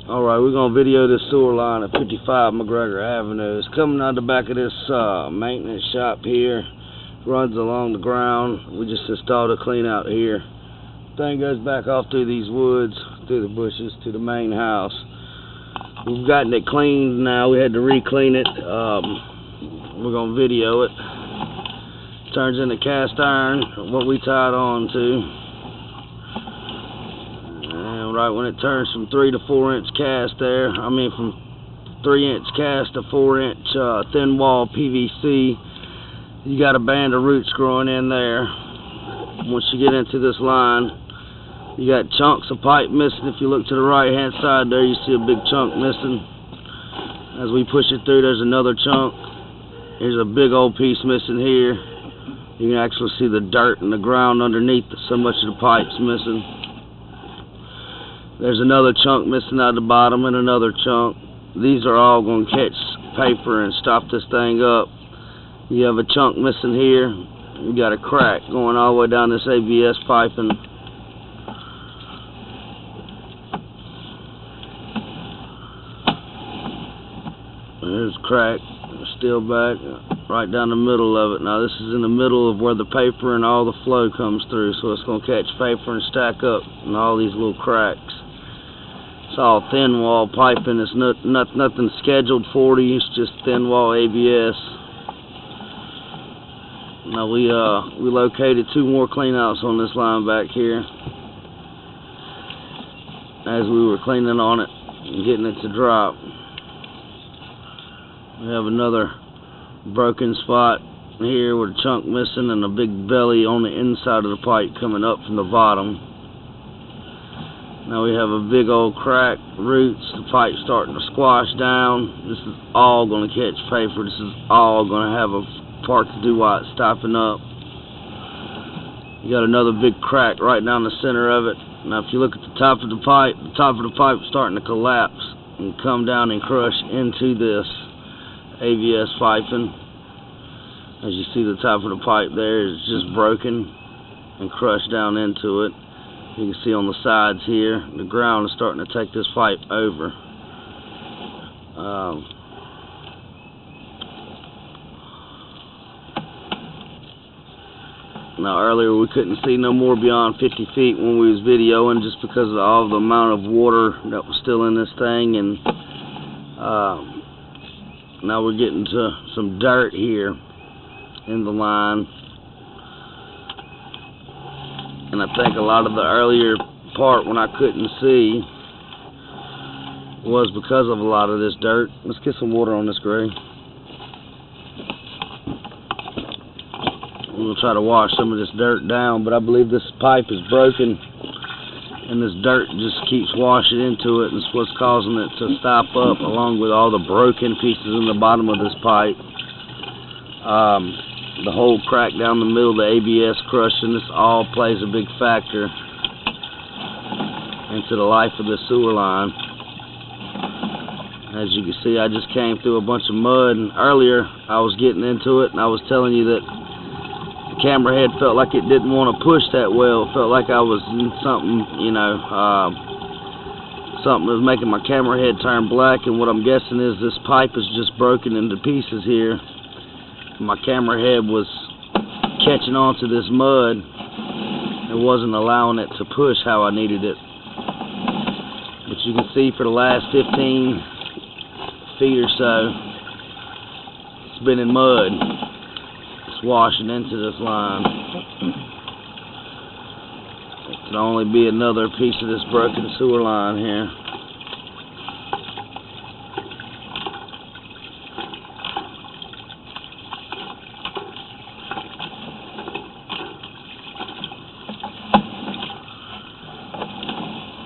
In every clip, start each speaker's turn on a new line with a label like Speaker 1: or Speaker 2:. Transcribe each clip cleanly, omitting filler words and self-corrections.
Speaker 1: Alright, we're going to video this sewer line at 55 McGregor Avenue. It's coming out the back of this maintenance shop here. Runs along the ground. We just installed a clean out here. Thing goes back off through these woods, through the bushes, to the main house. We've gotten it cleaned now. We had to re-clean it. We're going to video it. Turns into cast iron, what we tied on to. Right when it turns from 3 to 4 inch cast there, from 3 inch cast to 4 inch thin wall PVC, you got a band of roots growing in there. Once you get into this line, you got chunks of pipe missing. If you look to the right hand side there, you see a big chunk missing. As we push it through, there's another chunk. There's a big old piece missing here. You can actually see the dirt in the ground underneath. So much of the pipe's missing. There's another chunk missing out the bottom and another chunk. These are all going to catch paper and stop this thing up. You have a chunk missing here. You got a crack going all the way down this ABS piping. There's a crack, still back, right down the middle of it. Now this is in the middle of where the paper and all the flow comes through, so it's going to catch paper and stack up in all these little cracks. It's all thin wall piping. It's nothing scheduled 40. It's just thin wall ABS. Now we located 2 more cleanouts on this line back here. As we were cleaning on it and getting it to drop, we have another broken spot here with a chunk missing and a big belly on the inside of the pipe coming up from the bottom. Now we have a big old crack, roots, the pipe starting to squash down. This is all going to catch paper. This is all going to have a part to do while it's stopping up. You got another big crack right down the center of it. Now if you look at the top of the pipe is starting to collapse and come down and crush into this ABS piping. As you see, the top of the pipe there is just broken and crushed down into it. You can see on the sides here, the ground is starting to take this pipe over. Now earlier we couldn't see no more beyond 50 feet when we was videoing, just because of all the amount of water that was still in this thing, and now we're getting to some dirt here in the line. And I think a lot of the earlier part when I couldn't see was because of a lot of this dirt. Let's get some water on this gray. We'll try to wash some of this dirt down, but I believe this pipe is broken and this dirt just keeps washing into it, and it's what's causing it to stop up, along with all the broken pieces in the bottom of this pipe. The whole crack down the middle, the ABS crushing, this all plays a big factor into the life of the sewer line. As you can see, I just came through a bunch of mud, and earlier I was getting into it and I was telling you that the camera head felt like it didn't want to push that well. It felt like I was in something, something that was making my camera head turn black, and what I'm guessing is this pipe is just broken into pieces here. My camera head was catching onto this mud and wasn't allowing it to push how I needed it. But you can see for the last 15 feet or so, it's been in mud. It's washing into this line. It can only be another piece of this broken sewer line here.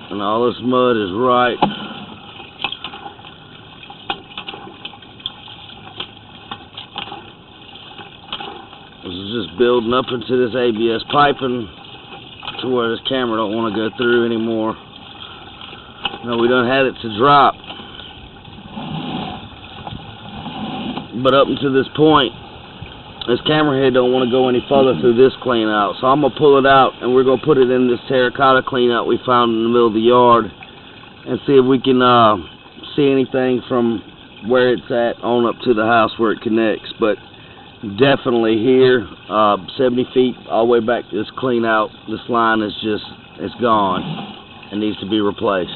Speaker 1: And all this mud is right this is just building up into this ABS piping to where this camera don't want to go through anymore. Now we done had it to drop, but up until this point this camera head don't want to go any further through this clean out, so I'm going to pull it out and we're going to put it in this terracotta clean out we found in the middle of the yard. and see if we can see anything from where it's at on up to the house where it connects. But definitely here, 70 feet all the way back to this clean out. This line is just, it's gone and needs to be replaced.